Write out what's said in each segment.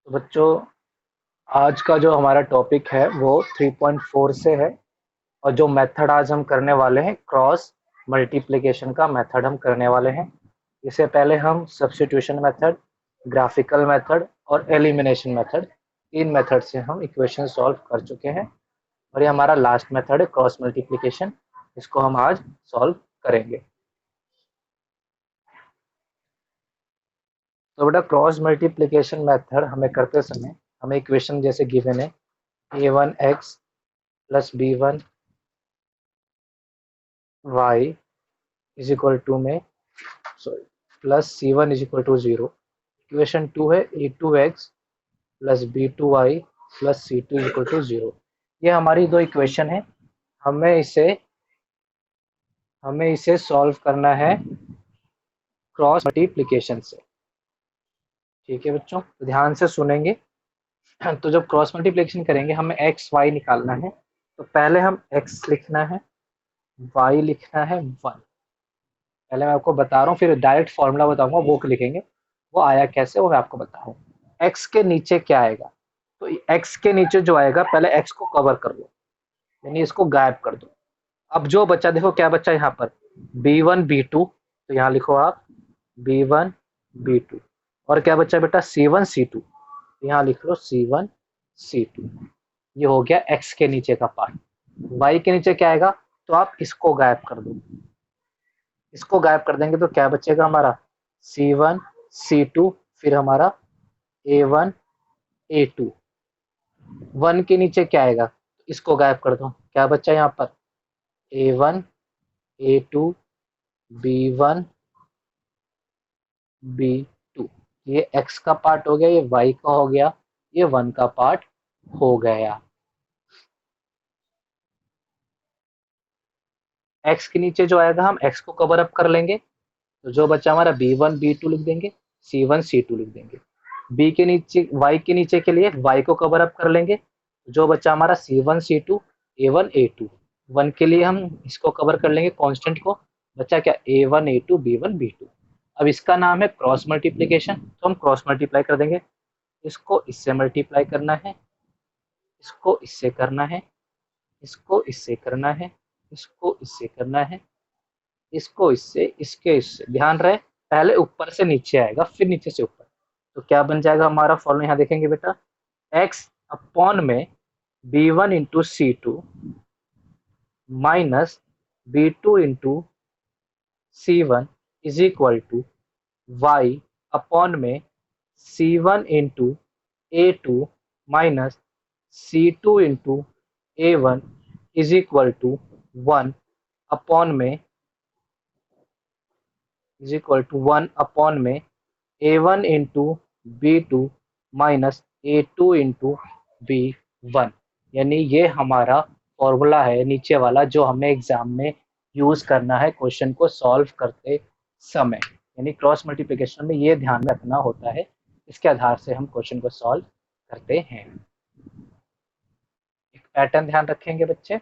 तो बच्चों, आज का जो हमारा टॉपिक है वो 3.4 से है। और जो मेथड आज हम करने वाले हैं, क्रॉस मल्टीप्लिकेशन का मेथड हम करने वाले हैं। इससे पहले हम सब्स्टिट्यूशन मेथड, ग्राफिकल मेथड और एलिमिनेशन मेथड, तीन मेथड से हम इक्वेशन सॉल्व कर चुके हैं। और ये हमारा लास्ट मेथड है क्रॉस मल्टीप्लिकेशन। इसको हम आज सॉल्व करेंगे। तो बेटा, क्रॉस मल्टीप्लिकेशन मेथड हमें करते समय हमें इक्वेशन जैसे गिवन है, a1x plus b1y is equal to में, sorry, plus c1 is equal to 0। Equation 2 है a2x plus b2y plus c2 is equal to 0। ये हमारी दो इक्वेशन है। हमें इसे हमें इसे सॉल्व करना है क्रॉस मल्टीप्लिकेशन से। ठीक है बच्चों, तो ध्यान से सुनेंगे। तो जब क्रॉस मल्टीप्लिकेशन करेंगे हमें एक्स वाई निकालना है। तो पहले हम एक्स लिखना है, वाई लिखना है 1। पहले मैं आपको बता रहा हूँ, फिर डायरेक्ट फॉर्मूला बताऊंगा, वो लिखेंगे। वो आया कैसे वो मैं आपको बता रहा हूँ। एक्स के नीचे क्या आएगा? तो एक्स के नीचे जो आएगा, पहले एक्स को कवर कर लो, यानी इसको गायब कर दो। अब जो बच्चा, देखो क्या बच्चा यहाँ पर, b1 b2। तो यहाँ लिखो आप b1 b2। और क्या बच्चा बेटा, c1 c2। यहाँ लिख लो c1 c2। ये हो गया एक्स के नीचे का पार्ट। वाई के नीचे क्या आएगा? तो आप इसको गायब कर दो। इसको गायब कर देंगे तो क्या बचेगा हमारा, c1 c2, फिर हमारा a1 a2। वन के नीचे क्या आएगा? इसको गायब कर दो, क्या बच्चा यहाँ पर, a1 a2 b1 b2। ये x का पार्ट हो गया, ये y का हो गया, ये 1 का पार्ट हो गया। x के नीचे जो आएगा हम x को कवर अप कर लेंगे। तो जो बच्चा हमारा b1 b2 लिख देंगे, c1 c2 लिख देंगे। b के नीचे, y के नीचे के लिए y को कवर अप कर लेंगे। जो बच्चा हमारा c1 c2 a1 a2। 1 के लिए हम इसको कवर कर लेंगे कांस्टेंट को, बच्चा क्या, a1 a2 b1 b2। अब इसका नाम है क्रॉस मल्टीप्लिकेशन, तो हम क्रॉस मल्टीप्लाई कर देंगे। इसको इससे मल्टीप्लाई करना है, इसको इससे करना है, इसको इससे करना है, इसको इससे करना है, इसको इससे, इसके इससे। ध्यान रहे, पहले ऊपर से नीचे आएगा, फिर नीचे से ऊपर। तो क्या बन जाएगा हमारा फॉर्मूला, यहाँ देखेंगे बेटा, x अपॉन में b1 into c2 minus b2 into c1 is equal to y upon में c1 into a2 minus c2 into a1 is equal to 1 upon में, इज इक्वल टू 1 अपॉन में a1 into b2 minus a2 into b1। यानी ये हमारा formula है नीचे वाला, जो हमें एग्जाम में यूज करना है क्वेश्चन को सॉल्व करते समय। यानी क्रॉस मल्टीप्लिकेशन में ये ध्यान में रखना होता है। इसके आधार से हम क्वेश्चन को सॉल्व करते हैं। एक पैटर्न ध्यान रखेंगे बच्चे।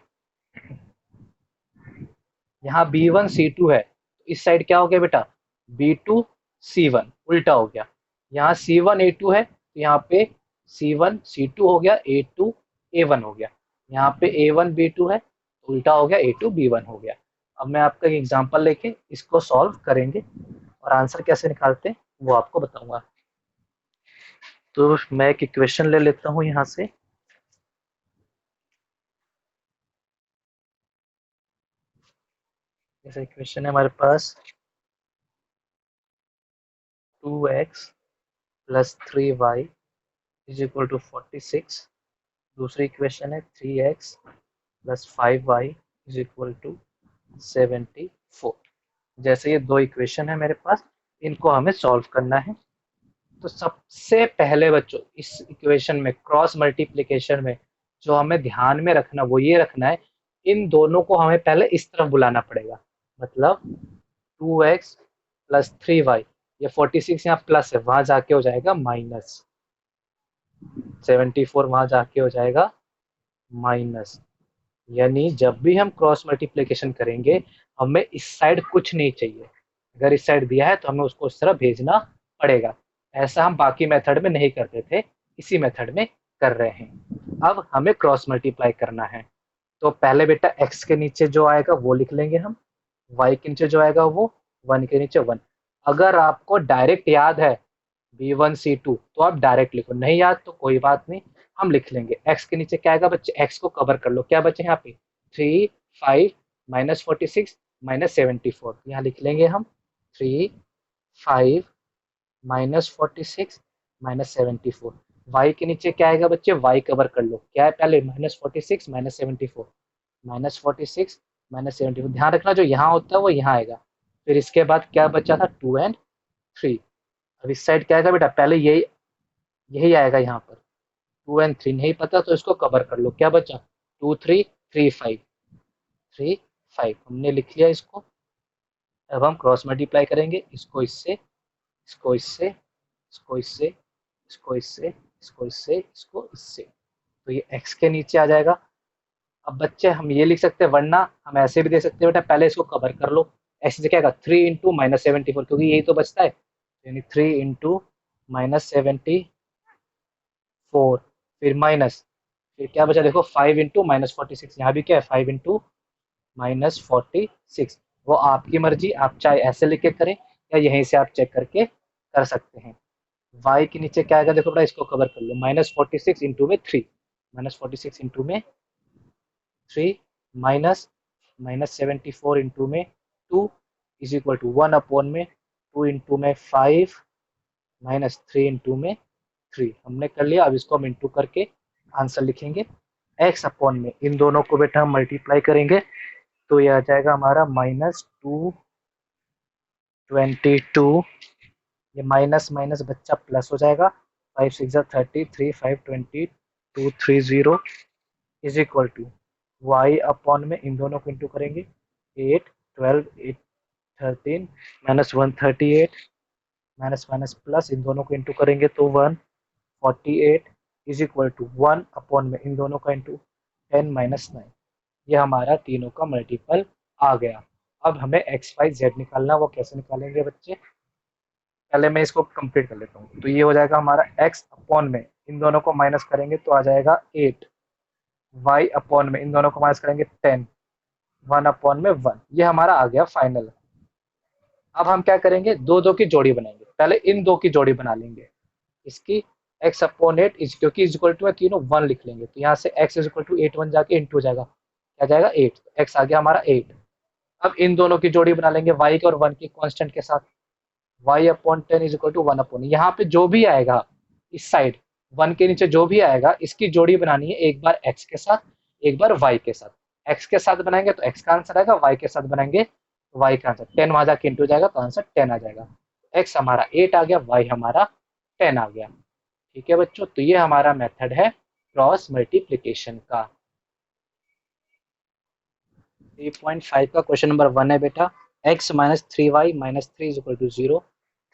यहाँ b1 c2 है, तो इस साइड क्या हो गया बेटा, b2 c1, उल्टा हो गया। यहाँ c1 a2 है, तो यहाँ पे c1 c2 हो गया, a2 a1 हो गया। यहाँ पे a1 b2 है, उल्टा हो गया, a2 b1 हो गया। अब मैं आपका एक एग्जांपल लेके इसको सॉल्व करेंगे और आंसर कैसे निकालते हैं वो आपको बताऊंगा। तो मैं एक इक्वेशन ले लेता हूँ यहाँ से। जैसे इक्वेशन है हमारे पास 2x plus 3y is equal to 46। दूसरी इक्वेशन है 3x plus 5y is equal to 74। जैसे ये दो इक्वेशन है मेरे पास, इनको हमें सॉल्व करना है। तो सबसे पहले बच्चों, इस इक्वेशन में क्रॉस मल्टीप्लिकेशन में जो हमें ध्यान में रखना वो ये रखना है, इन दोनों को हमें पहले इस तरफ बुलाना पड़ेगा। मतलब 2x प्लस 3y, ये 46 यहाँ प्लस है, वहां जाके हो जाएगा माइनस, 74 वहां जाके हो जाएगा माइनस। यानी जब भी हम क्रॉस मल्टीप्लिकेशन करेंगे, हमें इस साइड कुछ नहीं चाहिए। अगर इस साइड दिया है तो हमें उसको उस तरह भेजना पड़ेगा। ऐसा हम बाकी मेथड में नहीं करते थे, इसी मेथड में कर रहे हैं। अब हमें क्रॉस मल्टीप्लाई करना है, तो पहले बेटा x के नीचे जो आएगा वो लिख लेंगे हम, y के नीचे जो आएगा वो 1 के नीचे 1। अगर आपको डायरेक्ट याद है B1 C2 तो आप डायरेक्ट लिखो, नहीं याद तो कोई बात नहीं, हम लिख लेंगे। x के नीचे क्या आएगा बच्चे, x को कवर कर लो, क्या बचे यहाँ पे 3 5 माइनस 46 माइनस 74, यहाँ लिख लेंगे हम 3 5 माइनस 46 माइनस 74। y के नीचे क्या आएगा बच्चे, y कवर कर लो, क्या है पहले माइनस 46 माइनस 74, माइनस 46 माइनस 74, ध्यान रखना जो यहाँ होता है वो यहाँ आएगा। फिर इसके बाद क्या बचा था 2 एंड 3। अब इस साइड क्या आएगा बेटा, पहले यही यही आएगा यहाँ पर, 2 एंड 3 नहीं पता तो इसको कवर कर लो, क्या बचा 2 3 3 5 3 5, हमने लिख लिया इसको। अब हम क्रॉस मल्टीप्लाई करेंगे, इसको इससे, इसको इससे, इसको इससे, इसको इससे, इसको इससे, इसको इससे, तो ये x के नीचे आ जाएगा। अब बच्चे हम ये लिख सकते हैं, वरना हम ऐसे भी दे सकते हैं बेटा, पहले इसको कवर कर लो, x से क्या आएगा 3 इंटू माइनस 74, क्योंकि यही तो बचता है, यानी 3 इंटू माइनस 74, फिर माइनस, फिर क्या बचा देखो 5 इंटू माइनस 46, यहाँ भी क्या है 5 इंटू माइनस 46। वो आपकी मर्जी, आप चाहे ऐसे लिख के करें या यहीं से आप चेक करके कर सकते हैं। y के नीचे क्या आएगा देखो बेटा, इसको कवर कर लो, माइनस 46 इंटू में 3, माइनस 46 इंटू में 3 माइनस माइनस 74 इंटू में 2 इज इक्वल टू 1 अपॉन में 2 इंटू में 5 माइनस 3 इंटू में 3, हमने कर लिया। अब इसको हम इंटू करके आंसर लिखेंगे, x अपॉन में इन दोनों को बेटा हम मल्टीप्लाई करेंगे, तो ये आ जाएगा हमारा माइनस 222, ये माइनस माइनस बच्चा प्लस हो जाएगा, 5 6 30 3 5 20 2 3 0 is equal to y upon में इन दोनों को इंटू करेंगे 8 12 8 13 माइनस 138 माइनस माइनस प्लस इन दोनों को इंटू करेंगे तो 148 इज इक्वल टू 1 अपॉन में इन दोनों का इंटू 10 माइनस 9, ये हमारा तीनों का मल्टीपल आ गया। अब हमें एक्स वाई जेड निकालना, वो कैसे निकालेंगे बच्चे, पहले मैं इसको कंप्लीट कर लेता हूँ। तो ये हो जाएगा हमारा x अपॉन में इन दोनों को माइनस करेंगे तो आ जाएगा 8, y अपॉन में इन दोनों को माइनस करेंगे 10, 1 अपॉन में 1, ये हमारा आ गया फाइनल। अब हम क्या करेंगे, दो दो की जोड़ी बनाएंगे, पहले इन दो की जोड़ी बना लेंगे, इसकी x अपॉन 8 इज, क्योंकि इज इक्वल टू है तीनों 1 लिख लेंगे, तो यहाँ से x इज इक्वल टू 8 1 जाके इंटू जाएगा, क्या जाएगा 8, तो x आ गया हमारा 8। अब इन दोनों की जोड़ी बना लेंगे y के और 1 की कांस्टेंट के साथ, y upon 10 is equal to 1 upon, यहाँ पे जो भी आएगा इस साइड 1 के नीचे जो भी आएगा इसकी जोड़ी बनानी है, एक बार x के साथ एक बार y के साथ, x के साथ बनाएंगे तो x का आंसर आएगा, y के साथ बनाएंगे तो y का आंसर, 10 वहां जाके इंटू जाएगा तो आंसर 10 आ जाएगा, x हमारा 8 आ गया, y हमारा 10 आ गया। ठीक है बच्चों, तो ये हमारा मेथड है क्रॉस मल्टीप्लीकेशन का। 3.5 का क्वेश्चन नंबर 1 है बेटा, x minus 3y minus 3 is equal to 0,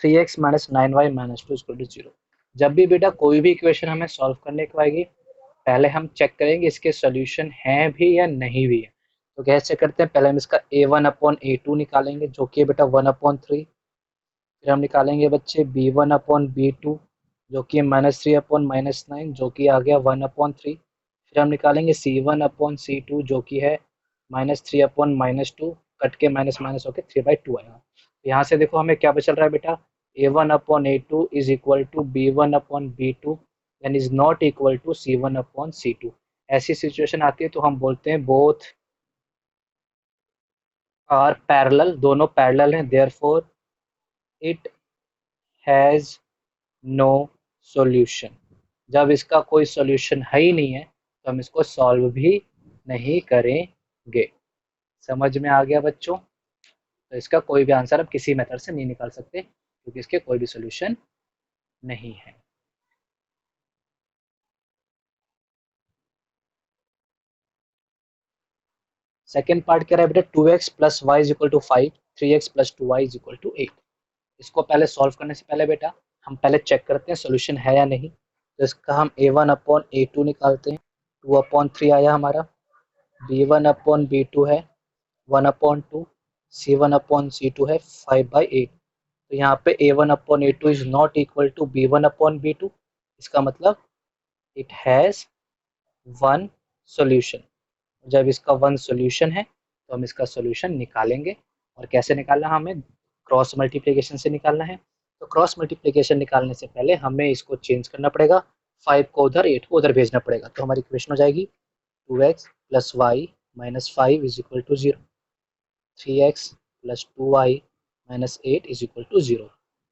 3x minus 9y minus 2 is equal to 0। जब भी बेटा कोई भी इक्वेशन हमें सॉल्व करने को आएगी, पहले हम चेक करेंगे इसके सॉल्यूशन हैं भी या नहीं भी है। तो कैसे करते हैं, पहले हम इसका a1 अपॉन a2 निकालेंगे जो कि बेटा 1 अपॉन 3, फिर हम निकालेंगे बच्चे b1 अपॉन b2 जो कि माइनस 3 अपॉन माइनस 9 जो कि आ गया 1 अपॉन 3, फिर हम निकालेंगे c1 अपॉन c2 जो कि है माइनस 3 अपॉन माइनस 2, कट के माइनस माइनस होकर 3/2 आएगा। यहाँ से देखो हमें क्या बचल रहा है बेटा, a1 upon a2 is equal to b1 upon b2 and is not equal to c1 upon c2। ऐसी सिचुएशन आती है तो हम बोलते हैं बोथ आर पैरेलल, दोनों पैरेलल हैं, therefore it has no solution. जब इसका कोई सॉल्यूशन है ही नहीं है तो हम इसको सॉल्व भी नहीं करेंगे। समझ में आ गया बच्चों, तो इसका कोई भी आंसर हम किसी मेथड से नहीं निकाल सकते क्योंकि इसके कोई भी सॉल्यूशन नहीं है। सेकेंड पार्ट कह रहा है बेटा 2x plus y is equal to 5, 3x plus 2y is equal to 8। इसको पहले सॉल्व करने से पहले बेटा हम पहले चेक करते हैं सॉल्यूशन है या नहीं। तो इसका हम a1 अपॉन a2 निकालते हैं, 2 अपॉन 3 आया हमारा, b1 अपॉन b2 है 1 अपॉन 2, c1 अपॉन c2 है 5/8। तो यहाँ पे a1 upon a2 is not equal to b1 upon b2, इसका मतलब इट हैज़ वन सॉल्यूशन। जब इसका वन सॉल्यूशन है तो हम इसका सॉल्यूशन निकालेंगे। और कैसे निकालना, हमें क्रॉस मल्टीप्लिकेशन से निकालना है। तो क्रॉस मल्टीप्लिकेशन निकालने से पहले हमें इसको चेंज करना पड़ेगा, 5 को उधर 8 को उधर भेजना पड़ेगा। तो हमारी इक्वेशन हो जाएगी 2x plus y minus 5 is equal to 0, 3x plus 2y minus 8 is equal to 0।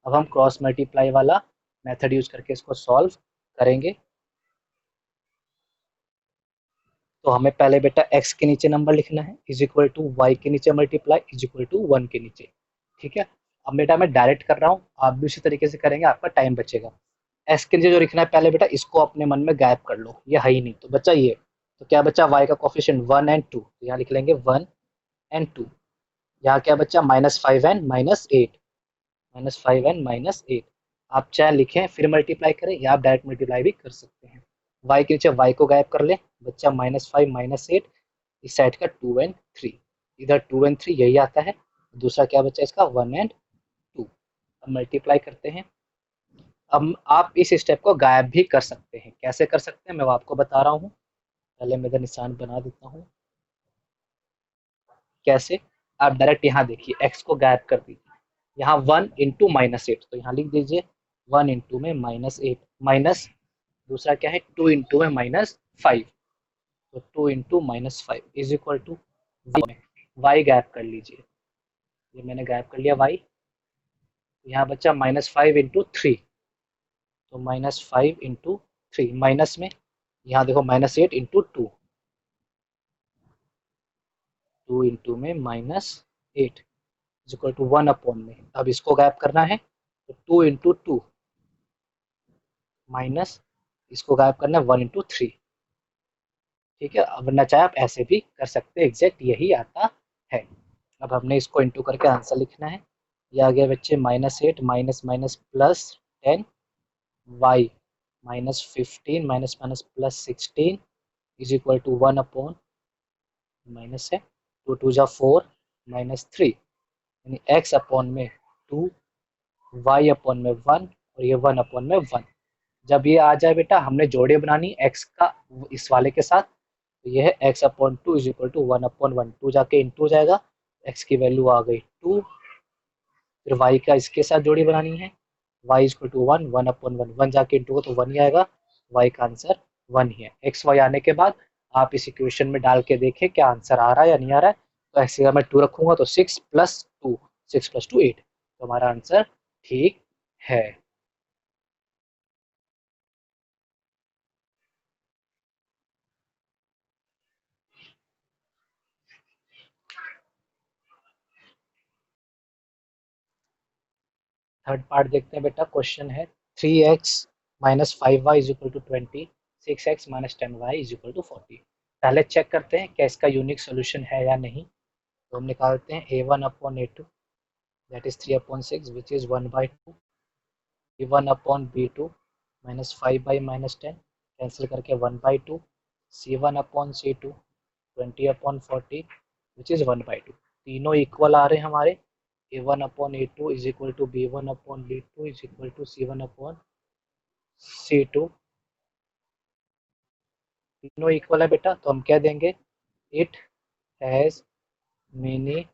अब हम क्रॉस मल्टीप्लाई वाला मेथड यूज करके इसको सॉल्व करेंगे। तो हमें पहले बेटा x के नीचे नंबर लिखना है इज इक्वल टू वाई के नीचे मल्टीप्लाई इज इक्वल टू 1 के नीचे। ठीक है, अब बेटा मैं डायरेक्ट कर रहा हूँ, आप भी उसी तरीके से करेंगे, आपका टाइम बचेगा। x के नीचे जो लिखना है पहले बेटा इसको अपने मन में गायब कर लो, ये है ही नहीं, तो बच्चा ये, तो क्या बच्चा y का कोफिशिएंट 1 एंड 2, तो यहाँ लिख लेंगे 1 एंड 2। यहाँ क्या बच्चा -5 एंड -8, -5 एंड -8। आप चाहे लिखें फिर मल्टीप्लाई करें या आप डायरेक्ट मल्टीप्लाई भी कर सकते हैं। y के नीचे y को गायब कर ले, बच्चा -5 -8, इस साइड का 2 एंड 3, इधर 2 एंड 3 यही आता है। दूसरा क्या बच्चा इसका 1 एंड 2। अब मल्टीप्लाई करते हैं। अब आप इस स्टेप को गायब भी कर सकते हैं, कैसे कर सकते हैं मैं वो आपको बता रहा हूँ। पहले मैं इधर निशान बना देता हूँ। कैसे, आप डायरेक्ट यहाँ देखिए x को गायब कर दीजिए, यहाँ 1 इंटू -8, तो यहाँ लिख दीजिए 1 इंटू में -8 माइनस, दूसरा क्या है 2 इंटू में -5, तो 2 into -5 is equal to y गायब कर लीजिए, ये मैंने गायब कर लिया y। यहाँ बच्चा -5 इंटू 3, तो -5 इंटू 3 माइनस में, यहाँ देखो -8 इंटू 2, 2 इंटू में -8 इज इक्वल टू 1 अपॉन में। अब इसको गायब करना है तो 2 इंटू 2 माइनस, इसको गायब करना है 1 इंटू 3। ठीक है, अब वरना चाहे आप ऐसे भी कर सकते हैं, एग्जैक्ट यही आता है। अब हमने इसको इंटू करके आंसर लिखना है। ये आ गया बच्चे -8 minus minus plus 10 y -15 minus minus plus 16 is equal to 1 upon, minus है 2 2 जा 4 -3, यानी x अपॉन में 2, y अपॉन में 1 और ये 1 अपॉन में 1। जब ये आ जाए बेटा हमने जोड़े बनानी x का इस वाले के साथ, तो ये है x upon 2 is equal to 1 upon 1, 2 जाके इंटू हो जाएगा, x की वैल्यू आ गई 2। फिर y का इसके साथ जोड़ी बनानी है, y is equal to 1, 1 upon 1, 1 जाके इंटू हो तो 1 ही आएगा, y का आंसर 1 ही है। x y आने के बाद आप इस इक्वेशन में डाल के देखें क्या आंसर आ रहा है या नहीं आ रहा है। तो x की जगह मैं 2 रखूंगा तो 6 प्लस 2, 6 प्लस 2 8, तो हमारा आंसर ठीक है। थर्ड पार्ट देखते हैं बेटा, क्वेश्चन है 3x minus 5y is equal to 20, 6x minus 10y is equal to 40। पहले चेक करते हैं क्या इसका यूनिक सोल्यूशन है या नहीं। तो हम निकालते हैं a1 upon a2 that is 3 upon 6 which is 1/2, b1 upon b2 minus 5/-10 cancel करके 1/2, c1 upon c2 20 upon 40 which is 1/2। तीनों इक्वल आ रहे हैं हमारे, a1 upon a2 is equal to b1 upon b2 is equal to c1 upon c2, तीनों equal है बेटा, तो हम क्या देंगे, इट हैज मेनी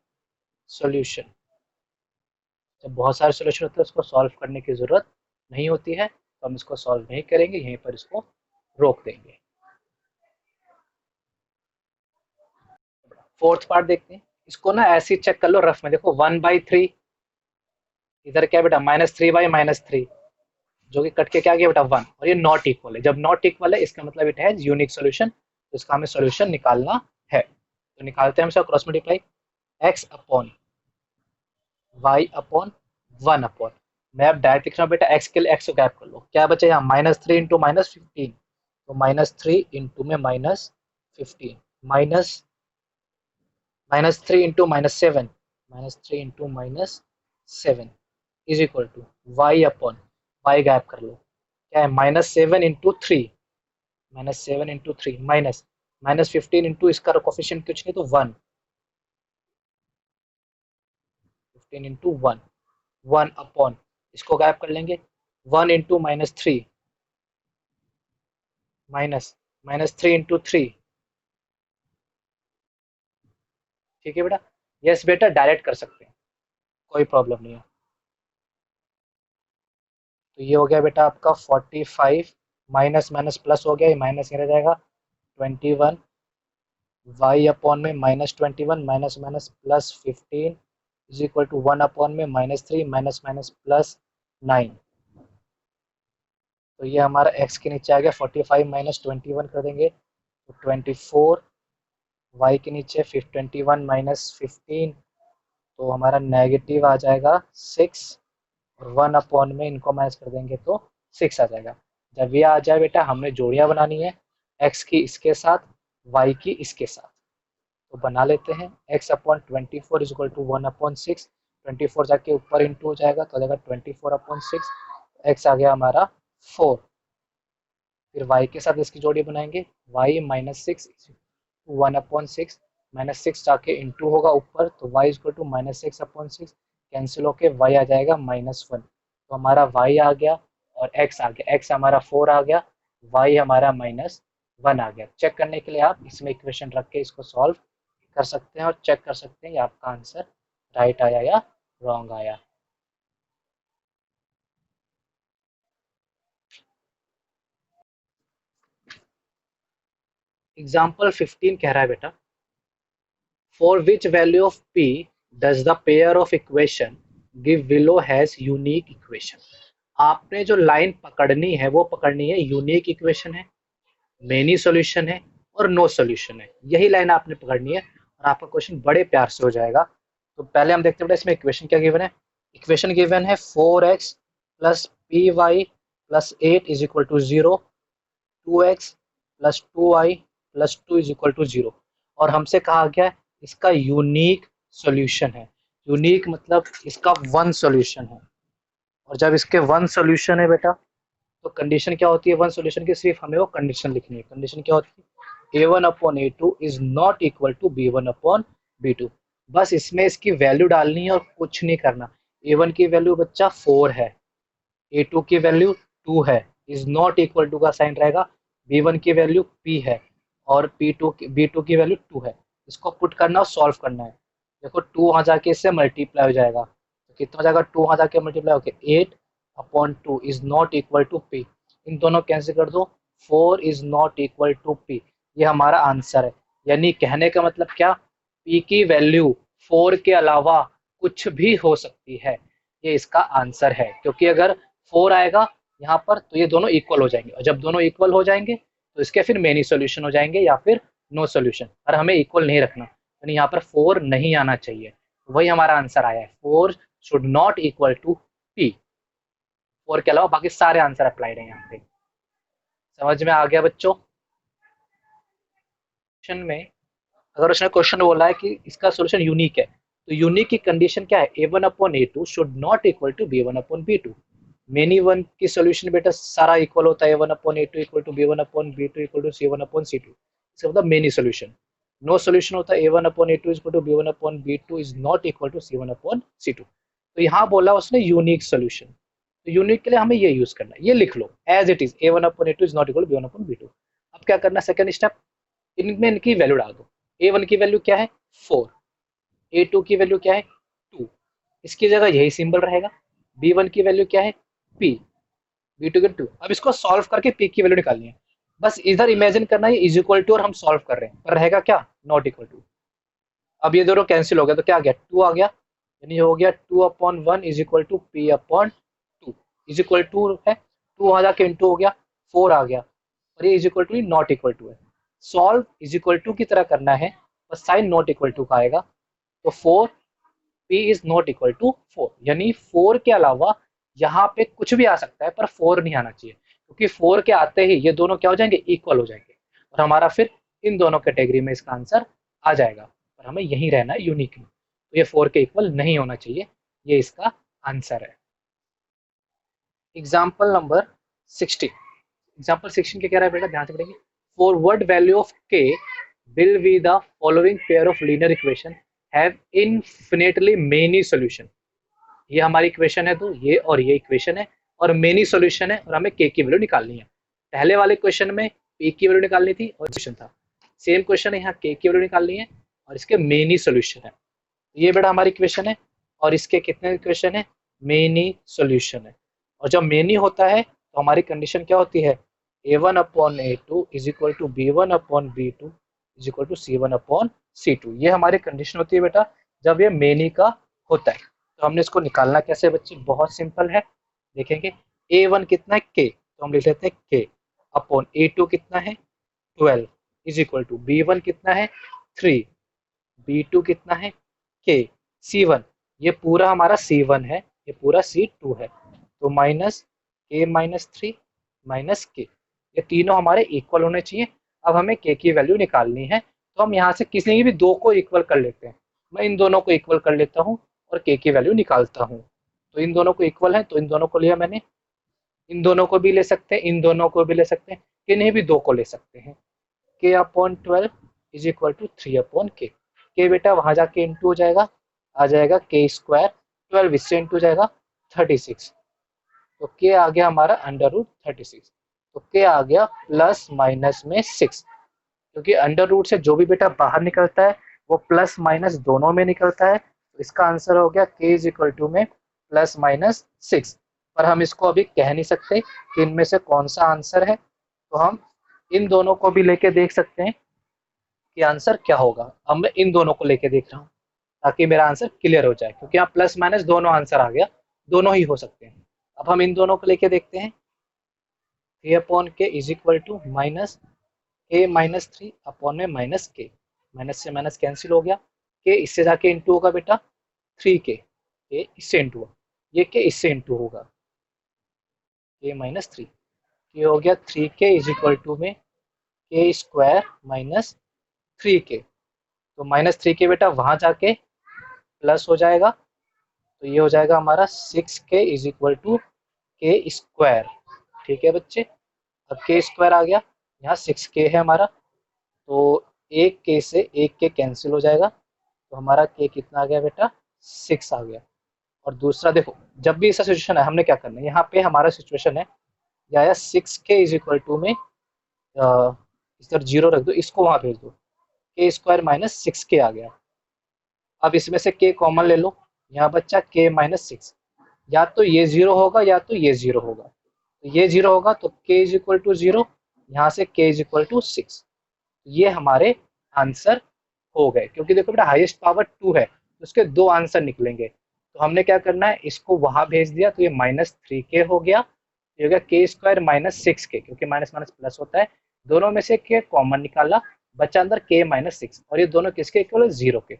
सॉल्यूशन। जब बहुत सारे सॉल्यूशन होते हैं उसको सॉल्व करने की ज़रूरत नहीं होती है, तो हम इसको सॉल्व नहीं करेंगे, यहीं पर इसको रोक देंगे। फोर्थ पार्ट देखते हैं, इसको ना ऐसे ही चेक कर लो रफ में, देखो 1/3, इधर क्या बेटा -3/-3, जो कि कट के क्या गया बेटा 1, और ये नॉट इक्वल है। जब नॉट इक्वल है इसका मतलब इट हैज यूनिक सॉल्यूशन, तो इसका हमें सॉल्यूशन निकालना है। तो निकालते हैं हम इसका cross multiply, x upon y upon 1 upon, मैं अब डायरेक्ट लिख रहा हूँ बेटा, x के लिए x को गैप कर लो, क्या बचा यहाँ -3 इंटू -15, तो -3 इंटू में -15 minus -3 into -7, -3 into -7 is equal to y upon, y gap कर लो, क्या है -7 इंटू 3, -7 इंटू 3 माइनस -15 इंटू इसका कोफिशिएंट कुछ नहीं तो 1, 15 इंटू 1, 1 अपॉन, इसको गायब कर लेंगे 1 इंटू -3, -3 × 3। ठीक है बेटा, यस बेटा डायरेक्ट कर सकते हैं, कोई प्रॉब्लम नहीं है। तो ये हो गया बेटा आपका 45, माइनस माइनस प्लस हो गया, ये माइनस रह जाएगा 21 वाई अपॉन में -21 minus minus +15 is equal to 1 upon में -3 माइनस माइनस +9। तो ये हमारा x के नीचे आ गया 45 माइनस 21 कर देंगे तो 24, y के नीचे 21 माइनस 15 तो हमारा नेगेटिव आ जाएगा 6 और 1 अपॉन में इनको माइनस कर देंगे तो 6 आ जाएगा। जब ये आ जाए बेटा हमने जोड़ियाँ बनानी है, x की इसके साथ, y की इसके साथ। तो बना लेते हैं, x upon 24 is equal to 1/6, 24 जाके ऊपर इंटू हो जाएगा तो आ जाएगा 24/6, x आ गया हमारा 4। फिर y के साथ इसकी जोड़ी बनाएंगे, y -6 1/6 -6 जाके इंटू होगा ऊपर तो y is equal to -6/6 cancel होके y आ जाएगा -1। तो हमारा y आ गया और x आ गया, x हमारा 4 आ गया, y हमारा -1 आ गया। चेक करने के लिए आप इसमें इक्वेशन रख के इसको सॉल्व कर सकते हैं और चेक कर सकते हैं कि आपका आंसर राइट आया या रॉन्ग आया। एग्जाम्पल 15 कह रहा है बेटा, for which value of p does the pair of equation give below has unique equation. आपने जो लाइन पकड़नी है वो पकड़नी है यूनिक इक्वेशन है, मेनी सॉल्यूशन है और नो सॉल्यूशन है, यही लाइन आपने पकड़नी है और आपका क्वेश्चन बड़े प्यार से हो जाएगा। तो पहले हम देखते हैं बेटा इसमें इक्वेशन क्या गिवन है। इक्वेशन गिवन है 4x plus p y plus 8 is equal to 0, 2x plus 2y plus 2 is equal to 0 और हमसे कहा गया है इसका यूनिक सॉल्यूशन है। यूनिक मतलब इसका वन सॉल्यूशन है और जब इसके वन सॉल्यूशन है बेटा तो कंडीशन क्या होती है वन सॉल्यूशन की, सिर्फ हमें वो कंडीशन लिखनी है। कंडीशन क्या होती है, a1/a2 is not equal to b1/b2। बस इसमें इसकी वैल्यू डालनी है और कुछ नहीं करना। a1 की वैल्यू बच्चा 4 है, a2 की वैल्यू 2 है, इज नॉट इक्वल टू का साइन रहेगा, b1 की वैल्यू p है और b2 की वैल्यू 2 है। इसको पुट करना और सॉल्व करना है। देखो 2 वहाँ जाके इससे मल्टीप्लाई हो जाएगा तो कितना हो जाएगा, 2 वहाँ जाके मल्टीप्लाई होके 8/2 is not equal to p। इन दोनों कैंसिल कर दो, 4 is not equal to p। ये हमारा आंसर है। यानी कहने का मतलब क्या, p की वैल्यू 4 के अलावा कुछ भी हो सकती है, ये इसका आंसर है। क्योंकि अगर 4 आएगा यहाँ पर तो ये दोनों इक्वल हो जाएंगे और जब दोनों इक्वल हो जाएंगे तो इसके फिर मेनी सॉल्यूशन हो जाएंगे या फिर नो सॉल्यूशन, और हमें इक्वल नहीं रखना, यानी यहाँ पर 4 नहीं आना चाहिए। वही हमारा आंसर आया है, 4 should not equal to p। 4 के अलावा बाकी सारे आंसर अप्लाइड है यहाँ पे। समझ में आ गया बच्चों। क्वेश्चन में अगर उसने क्वेश्चन बोला है कि इसका सॉल्यूशन यूनिक है तो यूनिक की कंडीशन क्या है, a1/a2 should not equal to b1/b2। Many one की सॉल्यूशन बेटा सारा इक्वल होता है, a1/a2 equal to b1/b2 equal to c1/c2, इसका मतलब मेनी सॉल्यूशन। नो सॉल्यूशन होता है a1/a2 equal to b1/b2 is not equal to c1/c2। तो यहाँ बोला उसने यूनिक सॉल्यूशन, तो यूनिक के लिए हमें ये यूज करना है, ये लिख लो as it is, a1/a2 is not equal to b1/b2। अब क्या करना, सेकंड स्टेप, इनमें इनकी वैल्यू डाल दो। a1 की वैल्यू क्या है 4, a2 की वैल्यू क्या है 2, इसकी जगह यही सिंबल रहेगा। b1 की वैल्यू क्या है p, b2 की 2। अब इसको सॉल्व करके p की वैल्यू निकालनी है। बस इधर इमेजिन करना है इज इक्वल टू और हम सॉल्व कर रहे हैं, पर रहेगा क्या नॉट इक्वल टू। अब ये दोनों कैंसिल हो गया तो क्या आ गया 2 आ गया, यानी हो गया 2/1 is equal to p/2 is equal to है 2 वहां जाके इंटू हो गया 4 आ गया और ये is equal to not equal to है। सॉल्व इज इक्वल टू की तरह करना है, बस साइन नॉट इक्वल टू का आएगा तो 4 p is not equal to 4, यानी 4 के अलावा यहाँ पे कुछ भी आ सकता है पर 4 नहीं आना चाहिए, क्योंकि 4 के आते ही ये दोनों क्या हो जाएंगे इक्वल हो जाएंगे और हमारा फिर इन दोनों कैटेगरी में इसका आंसर आ जाएगा, पर हमें यही रहना है यूनिक में। तो ये 4 के इक्वल नहीं होना चाहिए, ये इसका आंसर है। एग्जाम्पल नंबर 16, एग्जाम्पल 16 के कह रहा है बेटा, ध्यान से पढ़ेंगे। For what value of k will be the following pair of linear equation have infinitely many solution। ये हमारी इक्वेशन है, तो ये इक्वेशन है और मेनी सॉल्यूशन है और हमें k की वैल्यू निकालनी है। पहले वाले क्वेश्चन में ए की वैल्यू निकालनी थी और क्वेश्चन था सेम क्वेश्चन है, यहाँ के की वैल्यू निकालनी है और इसके मेनी सोल्यूशन है। ये बेटा हमारी इक्वेशन है और इसके कितने इक्वेशन है, मेनी सोल्यूशन है। और जब मेनी होता है तो हमारी कंडीशन क्या होती है, a1 upon a2 is equal to b1 upon b2 is equal to c1 upon c2। ये हमारी कंडीशन होती है बेटा जब ये मेनी का होता है। तो हमने इसको निकालना कैसे बच्चे, बहुत सिंपल है। देखेंगे a1 कितना है k, तो हम लिख लेते हैं k अपॉन a2 कितना है 12 इज इक्वल टू b1 कितना है 3, b2 कितना है k, c1 ये पूरा हमारा c1 है, ये पूरा c2 है। तो minus k minus 3 minus k, ये तीनों हमारे इक्वल होने चाहिए। अब हमें k की वैल्यू निकालनी है, तो हम यहाँ से किसी भी दो को इक्वल कर लेते हैं। मैं इन दोनों को इक्वल कर लेता हूँ और k की वैल्यू निकालता हूँ। तो इन दोनों को इक्वल है तो इन दोनों को लिया मैंने, इन दोनों को भी ले सकते हैं, इन दोनों को भी ले सकते हैं, किन्हीं भी दो को ले सकते हैं। k upon 12 is equal to 3 upon k। k बेटा वहां जाके इंटू हो जाएगा, आ जाएगा k स्क्वायर, 12 इससे इंटू जाएगा 36, तो k आ गया हमारा अंडर रूट 36। तो k आ गया प्लस माइनस में 6, क्योंकि अंडर रूट से जो भी बेटा बाहर निकलता है वो प्लस माइनस दोनों में निकलता है। तो इसका आंसर हो गया k इज इक्वल टू में प्लस माइनस 6। पर हम इसको अभी कह नहीं सकते कि इनमें से कौन सा आंसर है, तो हम इन दोनों को भी लेके देख सकते हैं कि आंसर क्या होगा। अब मैं इन दोनों को लेके देख रहा हूँ ताकि मेरा आंसर क्लियर हो जाए, क्योंकि यहाँ प्लस माइनस दोनों आंसर आ गया, दोनों ही हो सकते हैं। अब हम इन दोनों को लेके देखते हैं। 3 अपॉन के इज इक्वल टू माइनस के माइनस 3 अपॉन में माइनस के, माइनस से माइनस कैंसिल हो गया, के इससे जाके इंटू होगा बेटा 3 के इससे इंटू होगा, ये के इससे इंटू होगा, के माइनस 3, ये हो गया 3 के इज इक्वल टू में के स्क्वायर माइनस 3 के। तो माइनस 3 के बेटा वहां जाके प्लस हो जाएगा, तो ये हो जाएगा हमारा 6 के इज इक्वल टू के स्क्वायर। ठीक है बच्चे, अब के स्क्वायर आ गया, यहाँ 6 के है हमारा, तो एक के से एक के कैंसिल हो जाएगा, तो हमारा के कितना आ गया बेटा 6 आ गया। और दूसरा देखो, जब भी ऐसा सिचुएशन है हमने क्या करना है, यहाँ पे हमारा सिचुएशन है या 6 के इज इक्वल टू में इस तरह 0 रख दो, इसको वहां भेज दो, के स्क्वायर माइनस 6 के आ गया। अब इसमें से के कॉमन ले लो, यहाँ बच्चा के माइनस 6, या तो ये 0 होगा या तो ये 0 होगा, तो ये 0 होगा तो के इज इक्वल टू 0, यहाँ से के इज इक्वल टू 6। ये हमारे आंसर हो गए, क्योंकि देखो बेटा हाईएस्ट पावर 2 है तो उसके दो आंसर निकलेंगे। तो हमने क्या करना है, इसको वहां भेज दिया, तो ये माइनस 3 के हो गया, ये हो गया के स्क्वायर माइनस 6 के, क्योंकि माइनस माइनस प्लस होता है, दोनों में से के कॉमन निकाला, बचा अंदर के माइनस 6, और ये दोनों किसके इक्वल है 0 के,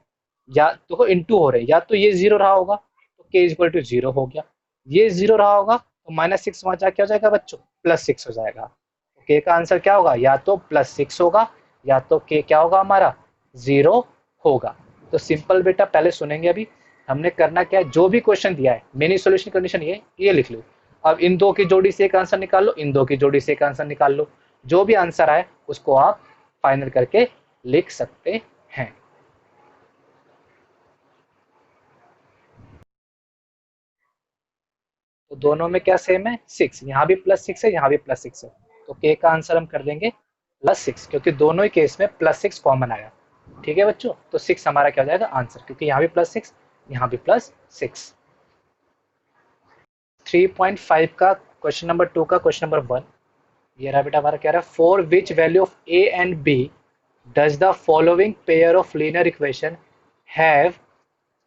या तो इंटू हो रहे, या तो ये 0 रहा होगा तो के इक्वल टू 0 हो गया, ये 0 रहा होगा तो माइनस 6 वहां जाके हो जाएगा बच्चों प्लस 6 हो जाएगा। तो के का आंसर क्या होगा, या तो प्लस 6 होगा या तो के क्या होगा हमारा 0 होगा। तो सिंपल बेटा, पहले सुनेंगे अभी हमने करना क्या है, जो भी क्वेश्चन दिया है मेनी सॉल्यूशन कंडीशन ये लिख लो। अब इन दो की जोड़ी से एक आंसर निकाल लो, इन दो की जोड़ी से एक आंसर निकाल लो, जो भी आंसर आए उसको आप फाइनल करके लिख सकते हैं। तो दोनों में क्या सेम है 6, यहाँ भी प्लस 6 है, यहाँ भी प्लस 6 है, तो के का आंसर हम कर देंगे प्लस 6, क्योंकि दोनों ही केस में प्लस 6 कॉमन आया। ठीक है बच्चों, तो 6 हमारा क्या हो जाएगा आंसर, क्योंकि यहाँ भी प्लस 6 यहाँ भी प्लस 6। 3.5 का क्वेश्चन नंबर 2 का क्वेश्चन नंबर 1 ये रहा बेटा हमारा, क्या रहा, for which value of a and b does the following pair of linear equation have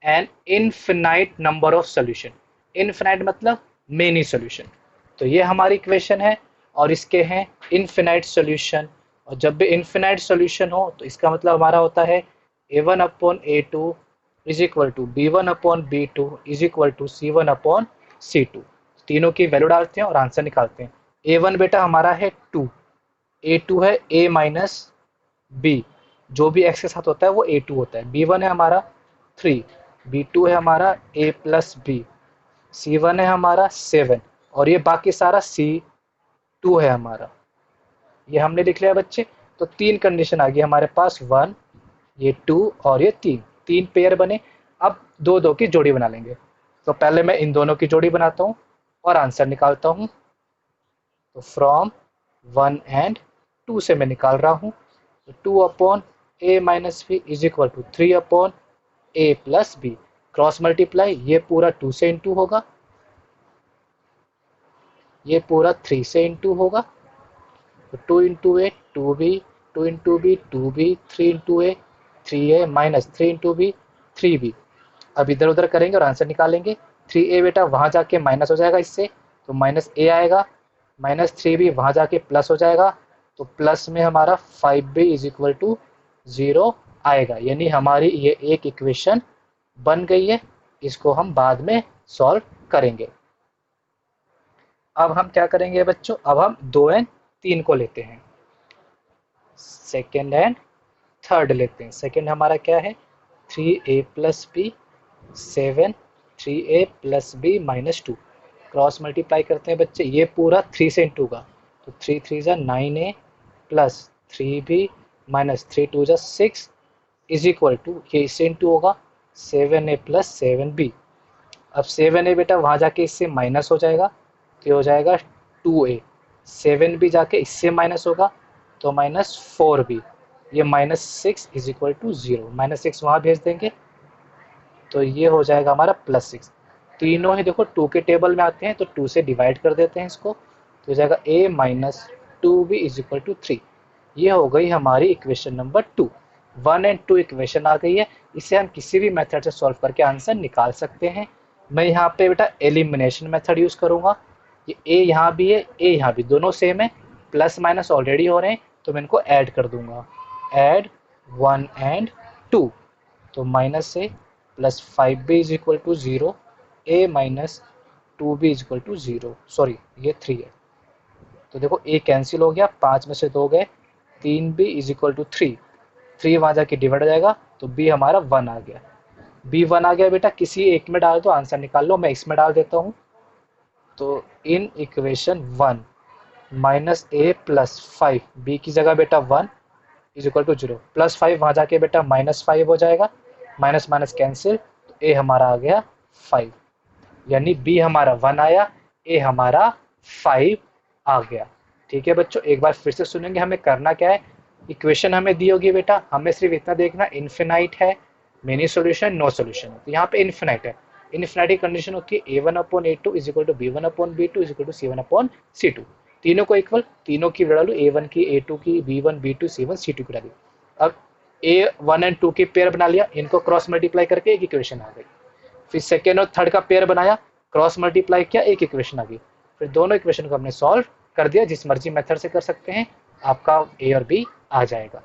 an infinite number of solution. Infinite मतलब मेनी सॉल्यूशन। तो ये हमारी इक्वेशन है और इसके हैं इनफिनाइट सॉल्यूशन, और जब भी इनफिनाइट सॉल्यूशन हो तो इसका मतलब हमारा होता है a1 upon a2 is equal to b1 upon b2 is equal to c1 upon c2। तीनों की वैल्यू डालते हैं और आंसर निकालते हैं। a1 बेटा हमारा है 2, a2 है a माइनस b, जो भी x के साथ होता है वो a2 होता है, b1 है हमारा 3, b2 है हमारा a प्लस b, c1 है हमारा 7, और ये बाकी सारा c2 है हमारा, ये हमने लिख लिया बच्चे। तो तीन कंडीशन आ गई हमारे पास, 1 ये 2 और ये 3, तीन पेयर बने। अब दो दो की जोड़ी बना लेंगे, तो पहले मैं इन दोनों की जोड़ी बनाता हूँ और आंसर निकालता हूँ। तो फ्रॉम 1 एंड 2 से मैं निकाल रहा हूँ, तो 2 upon a minus b is equal to 3 upon a plus b. Cross multiply, ये पूरा 2 से इंटू होगा, ये पूरा 3 से इंटू होगा, तो 2 into A 2b, 2 into B 2b, 3 into A 3a minus 3 into B 3b। अब इधर उधर करेंगे और आंसर निकालेंगे। 3a बेटा वहाँ जाके माइनस हो जाएगा इससे, तो माइनस ए आएगा, माइनस 3b वहाँ जाके प्लस हो जाएगा, तो प्लस में हमारा 5b इज इक्वल टू 0 आएगा। यानी हमारी ये एक इक्वेशन बन गई है। इसको हम बाद में सॉल्व करेंगे। अब हम क्या करेंगे बच्चों, अब हम 2 एंड 3 को लेते हैं, सेकेंड एंड थर्ड लेते हैं। सेकेंड हमारा क्या है, 3a plus b 7, 3a plus b minus 2। Cross multiply करते हैं बच्चे, ये पूरा 3 से इंटू होगा, तो 3 3 जा 9a प्लस 3b माइनस 3 2 जा 6 इज इक्वल टू, ये इससे इंटू होगा 7a प्लस 7b। अब 7a बेटा वहाँ जाके इससे माइनस हो जाएगा, तो ये हो जाएगा 2a। 7b जाके इससे माइनस होगा, तो माइनस 4b। ये minus 6 is equal to 0, minus 6 वहाँ भेज देंगे, तो ये हो जाएगा हमारा प्लस 6। तीनों ही देखो 2 के टेबल में आते हैं, तो 2 से डिवाइड कर देते हैं इसको, तो हो जाएगा a minus 2b is equal to 3। ये हो गई हमारी इक्वेशन नंबर 2। 1 एंड 2 इक्वेशन आ गई है। इसे हम किसी भी मेथड से सॉल्व करके आंसर निकाल सकते हैं। मैं यहाँ पे बेटा एलिमिनेशन मेथड यूज़ करूँगा। ये a यहाँ भी है, a यहाँ भी, दोनों सेम है, प्लस माइनस ऑलरेडी हो रहे हैं, तो मैं इनको ऐड कर दूंगा। ऐड 1 एंड 2, तो माइनस से plus 5b is equal to 0, a minus 2b is equal to 0, sorry ये 3 है, तो देखो a कैंसिल हो गया, 5 में से 2 गए, 3b इज इक्वल टू 3, 3 वहाँ जाके डिवाइड हो जाएगा, तो b हमारा 1 आ गया। b 1 आ गया बेटा, किसी एक में डाल दो आंसर निकाल लो। मैं इसमें डाल देता हूँ, तो in equation 1 minus a plus 5, b की जगह बेटा 1 इज इक्वल टू 0, प्लस 5 वहाँ जाके बेटा माइनस 5 हो जाएगा, माइनस माइनस कैंसिल, तो a हमारा आ गया 5। यानी b हमारा 1 आया, a हमारा 5 आ गया। ठीक है बच्चों, एक बार फिर से सुनेंगे हमें करना क्या है। इक्वेशन हमें दी होगी बेटा, हमें सिर्फ इतना देखना इन्फिनाइट है, मेनी सॉल्यूशन, नो सॉल्यूशन। तो यहाँ पे इन्फिनाइट है, इन्फिनाइट की कंडीशन होती है a1 upon a2 is equal to b1 upon b2 is equal to c1 upon c2। तीनों को इक्वल, तीनों की वैल्यू a1 की, a2 की, b1 b2 c1 c2 की डाली। अब a1 एंड 2 की पेयर बना लिया, इनको क्रॉस मल्टीप्लाई करके एक इक्वेशन आ गई। फिर सेकेंड और थर्ड का पेयर बनाया, क्रॉस मल्टीप्लाई किया, एक इक्वेशन आ गई। फिर दोनों इक्वेशन को हमने सॉल्व कर दिया, जिस मर्जी मेथड से कर सकते हैं, आपका a और b आ जाएगा।